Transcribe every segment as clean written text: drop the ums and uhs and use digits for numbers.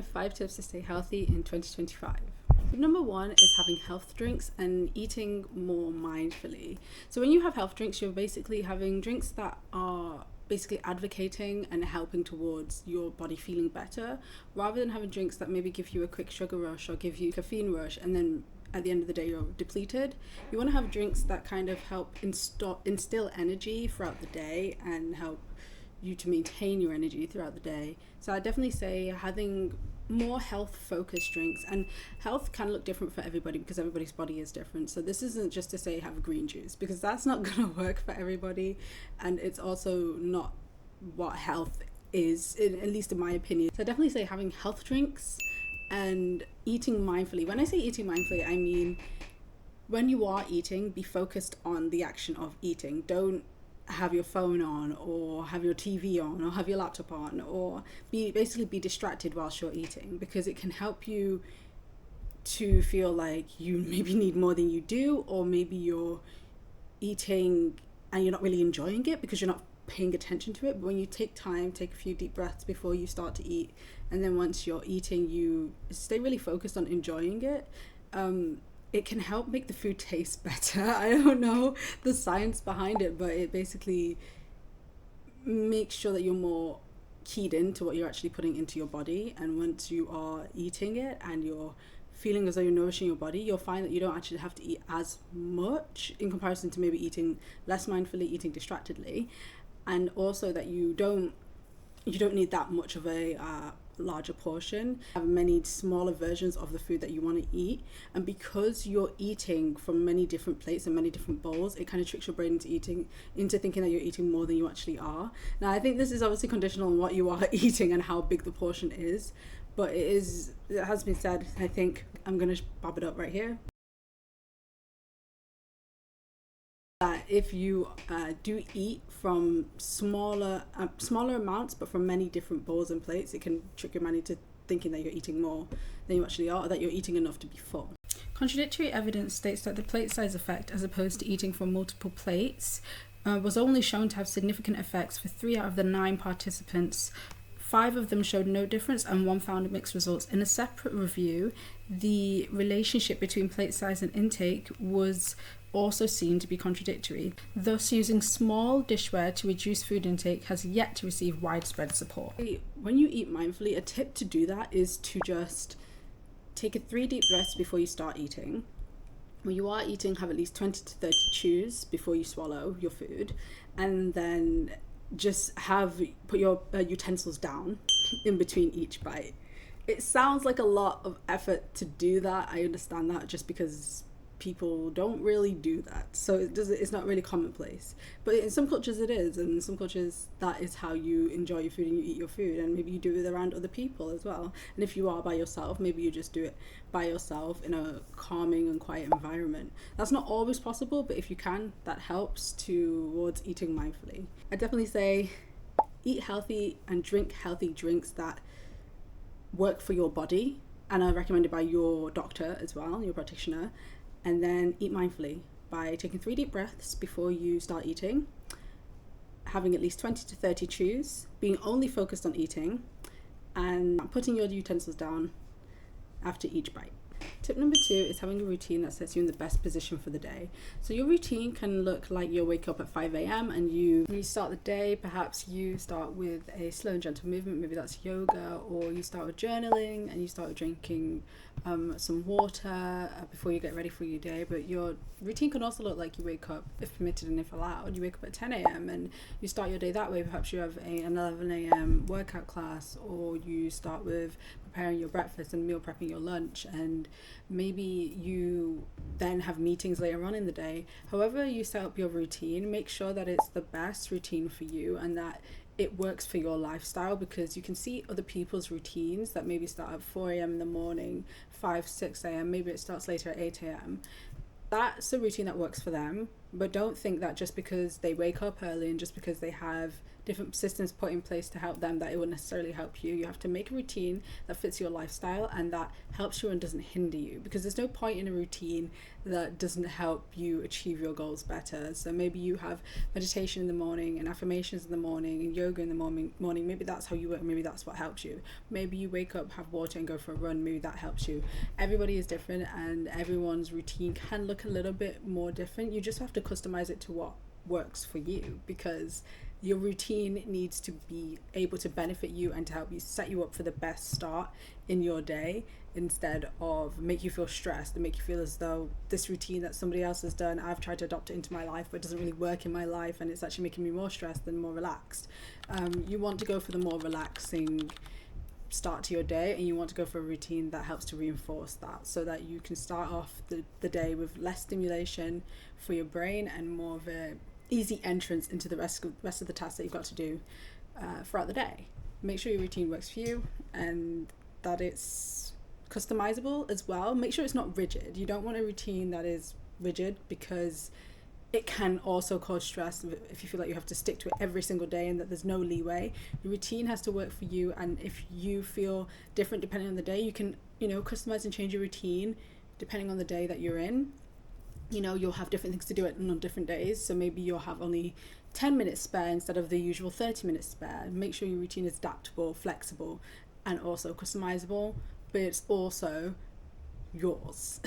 my 5 tips to stay healthy in 2025. Tip number 1 is having health drinks and eating more mindfully. So when you have health drinks, you're basically having drinks that are basically advocating and helping towards your body feeling better, rather than having drinks that maybe give you a quick sugar rush or give you a caffeine rush and then at the end of the day you're depleted. You want to have drinks that kind of help instill energy throughout the day and help you to maintain your energy throughout the day. So I definitely say having more health focused drinks, and health can look different for everybody because everybody's body is different. So this isn't just to say have green juice, because that's not going to work for everybody, and it's also not what health is, at least in my opinion. So I definitely say having health drinks and eating mindfully. When I say eating mindfully, I mean when you are eating, be focused on the action of eating. Don't have your phone on or have your TV on or have your laptop on, or be distracted whilst you're eating, because it can help you to feel like you maybe need more than you do, or maybe you're eating and you're not really enjoying it because you're not paying attention to it. But when you take time, take a few deep breaths before you start to eat, and then once you're eating, you stay really focused on enjoying it. It can help make the food taste better. I don't know the science behind it, but it basically makes sure that you're more keyed into what you're actually putting into your body. And once you are eating it and you're feeling as though you're nourishing your body, you'll find that you don't actually have to eat as much in comparison to maybe eating less mindfully, eating distractedly. And also that you don't need that much of a larger portion. Have many smaller versions of the food that you want to eat, and because you're eating from many different plates and many different bowls, it kind of tricks your brain into thinking that you're eating more than you actually are. Now I think this is obviously conditional on what you are eating and how big the portion is, but it has been said, I think I'm gonna bob it up right here, that if you do eat from smaller amounts but from many different bowls and plates, it can trick your mind into thinking that you're eating more than you actually are, or that you're eating enough to be full. Contradictory evidence states that the plate size effect, as opposed to eating from multiple plates, was only shown to have significant effects for 3 out of the 9 participants. 5 of them showed no difference and 1 found mixed results. In a separate review, the relationship between plate size and intake was also seen to be contradictory. Thus, using small dishware to reduce food intake has yet to receive widespread support. When you eat mindfully, a tip to do that is to just take 3 deep breaths before you start eating. When you are eating, have at least 20 to 30 chews before you swallow your food, and then just put your utensils down in between each bite. It sounds like a lot of effort to do that. I understand that, just because people don't really do that, so it's not really commonplace. But in some cultures it is, and in some cultures that is how you enjoy your food and you eat your food, and maybe you do it around other people as well. And if you are by yourself, maybe you just do it by yourself in a calming and quiet environment. That's not always possible, but if you can, that helps towards eating mindfully. I definitely say eat healthy and drink healthy drinks that work for your body and are recommended by your doctor as well, your practitioner. And then eat mindfully by taking 3 deep breaths before you start eating, having at least 20 to 30 chews, being only focused on eating, and putting your utensils down after each bite. Tip number 2 is having a routine that sets you in the best position for the day. So your routine can look like you wake up at 5 a.m. and you start the day. Perhaps you start with a slow and gentle movement, maybe that's yoga, or you start with journaling and you start with drinking some water before you get ready for your day. But your routine can also look like you wake up, if permitted and if allowed, you wake up at 10 a.m. and you start your day that way. Perhaps you have an 11 a.m. workout class, or you start with preparing your breakfast and meal prepping your lunch, and maybe you then have meetings later on in the day. However you set up your routine, make sure that it's the best routine for you and that it works for your lifestyle, because you can see other people's routines that maybe start at 4 a.m. in the morning, 5, 6 a.m., maybe it starts later at 8 a.m. That's a routine that works for them, But don't think that just because they wake up early and just because they have different systems put in place to help them, that it will necessarily help you. You have to make a routine that fits your lifestyle and that helps you and doesn't hinder you, because there's no point in a routine that doesn't help you achieve your goals better. So maybe you have meditation in the morning and affirmations in the morning and yoga in the morning. Maybe that's how you work. Maybe that's what helps you. Maybe you wake up, have water and go for a run. Maybe that helps you. Everybody is different and everyone's routine can look a little bit more different. You just have to customize it to what works for you, because your routine needs to be able to benefit you and to help you set you up for the best start in your day, instead of make you feel stressed and make you feel as though this routine that somebody else has done, I've tried to adopt it into my life but it doesn't really work in my life and it's actually making me more stressed than more relaxed. You want to go for the more relaxing start to your day, and you want to go for a routine that helps to reinforce that, so that you can start off the day with less stimulation for your brain and more of a easy entrance into the rest of the tasks that you've got to do throughout the day. Make sure your routine works for you and that it's customizable as well. Make sure it's not rigid. You don't want a routine that is rigid, because it can also cause stress if you feel like you have to stick to it every single day and that there's no leeway. Your routine has to work for you, and if you feel different depending on the day, you can, customize and change your routine depending on the day that you're in. You'll have different things to do on different days, so maybe you'll have only 10 minutes spare instead of the usual 30 minutes spare. Make sure your routine is adaptable, flexible, and also customizable, but it's also yours.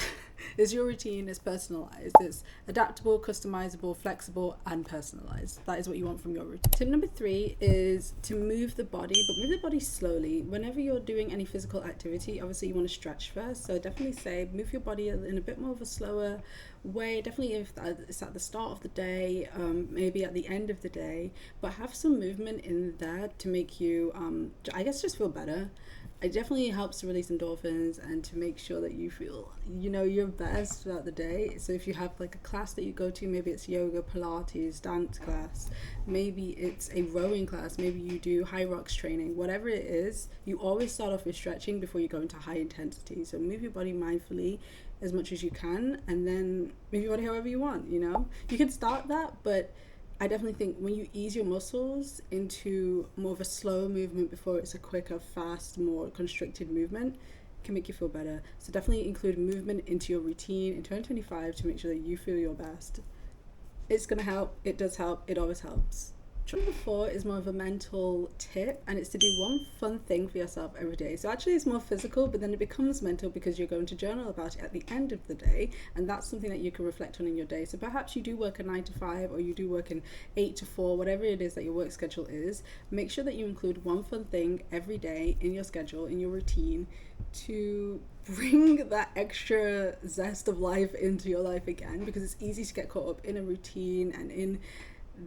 Is your routine is personalized, it's adaptable, customizable, flexible, and personalized. That is what you want from your routine. Tip number 3 is to move the body, but move the body slowly. Whenever you're doing any physical activity, obviously you want to stretch first, so definitely say move your body in a bit more of a slower way. Definitely if it's at the start of the day, maybe at the end of the day, but have some movement in there to make you just feel better. It definitely helps to release endorphins and to make sure that you feel, your best throughout the day. So if you have like a class that you go to, maybe it's yoga, Pilates, dance class, maybe it's a rowing class, maybe you do high rocks training, whatever it is, you always start off with stretching before you go into high intensity. So move your body mindfully as much as you can, and then move your body however you want. You can start that, but I definitely think when you ease your muscles into more of a slow movement before it's a quicker, fast, more constricted movement, it can make you feel better. So definitely include movement into your routine in 2025 to make sure that you feel your best. It's going to help. It does help. It always helps. Number 4 is more of a mental tip, and it's to do one fun thing for yourself every day. So actually it's more physical, but then it becomes mental because you're going to journal about it at the end of the day, and that's something that you can reflect on in your day. So perhaps you do work a 9 to 5, or you do work an 8 to 4, whatever it is that your work schedule is. Make sure that you include one fun thing every day in your schedule, in your routine, to bring that extra zest of life into your life again, because it's easy to get caught up in a routine and in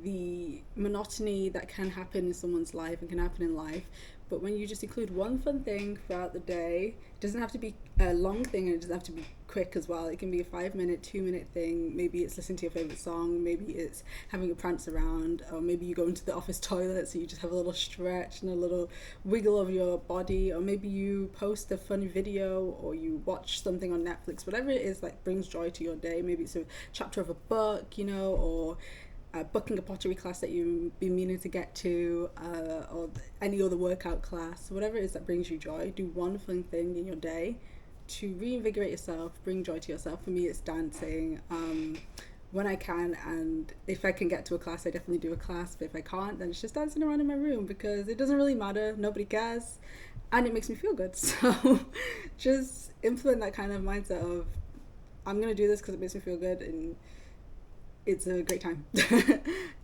the monotony that can happen in someone's life and can happen in life. But when you just include one fun thing throughout the day, it doesn't have to be a long thing, and it doesn't have to be quick as well. It can be a 5-minute, 2-minute thing. Maybe it's listening to your favorite song, maybe it's having a prance around, or maybe you go into the office toilet, so you just have a little stretch and a little wiggle of your body, or maybe you post a funny video, or you watch something on Netflix, whatever it is that brings joy to your day. Maybe it's a chapter of a book, or booking a pottery class that you've been meaning to get to, or any other workout class, whatever it is that brings you joy. Do one fun thing in your day to reinvigorate yourself, bring joy to yourself. For me, it's dancing when I can, and if I can get to a class, I definitely do a class, but if I can't, then it's just dancing around in my room, because it doesn't really matter, nobody cares, and it makes me feel good. So just implement that kind of mindset of, I'm gonna do this because it makes me feel good, and it's a great time.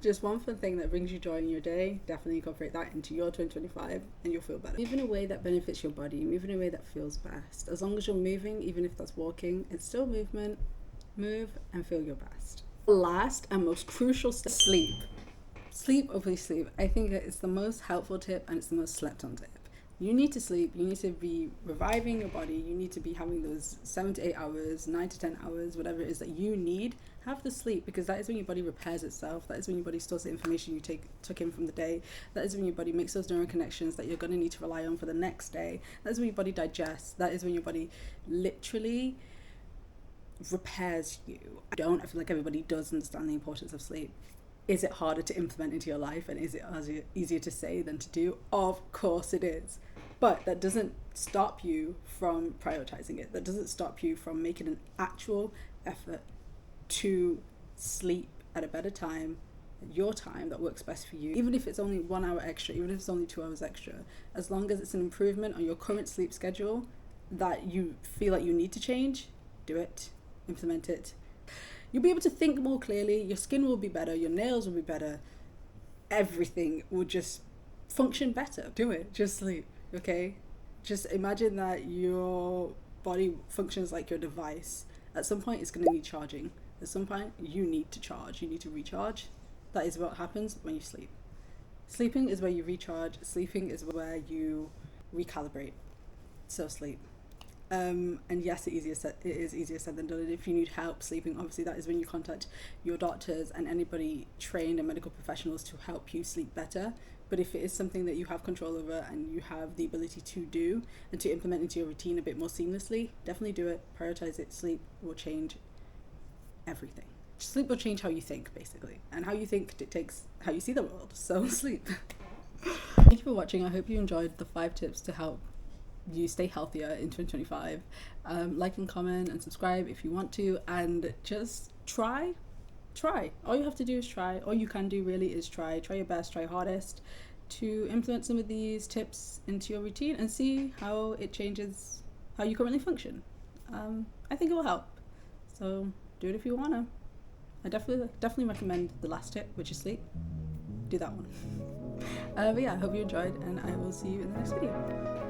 Just one fun thing that brings you joy in your day, definitely incorporate that into your 2025 and you'll feel better. Move in a way that benefits your body, move in a way that feels best. As long as you're moving, even if that's walking, it's still movement. Move and feel your best. Last and most crucial step, sleep. Sleep, please sleep. I think that it's the most helpful tip, and it's the most slept on tip. You need to sleep. You need to be reviving your body. You need to be having those 7 to 8 hours, 9 to 10 hours, whatever it is that you need. Have the sleep, because that is when your body repairs itself. That is when your body stores the information you took in from the day. That is when your body makes those neural connections that you're going to need to rely on for the next day. That is when your body digests. That is when your body literally repairs you. I feel like everybody does understand the importance of sleep. Is it harder to implement into your life, and is it easier to say than to do? Of course it is. But that doesn't stop you from prioritizing it. That doesn't stop you from making an actual effort to sleep at a better time, your time that works best for you. Even if it's only 1 hour extra, even if it's only 2 hours extra, as long as it's an improvement on your current sleep schedule that you feel like you need to change, do it, implement it. You'll be able to think more clearly, your skin will be better, your nails will be better, everything will just function better. Do it, just sleep, okay? Just imagine that your body functions like your device. At some point it's going to need charging. At some point you need to charge, you need to recharge. That is what happens when you sleep. Sleeping is where you recharge, sleeping is where you recalibrate. So sleep. And yes, it is easier said than done. And if you need help sleeping, obviously that is when you contact your doctors and anybody trained and medical professionals to help you sleep better. But if it is something that you have control over and you have the ability to do and to implement into your routine a bit more seamlessly, definitely do it, prioritize it. Sleep will change everything. Sleep will change how you think, basically, and how you think dictates how you see the world. So sleep. Thank you for watching. I hope you enjoyed the 5 tips to help you stay healthier in 2025. Like and comment and subscribe if you want to, and just try. All you have to do is try. All you can do really is try your best, try your hardest to implement some of these tips into your routine and see how it changes how you currently function. I think it will help, so do it if you wanna. I definitely recommend the last tip, which is sleep. Do that one. But yeah, I hope you enjoyed, and I will see you in the next video.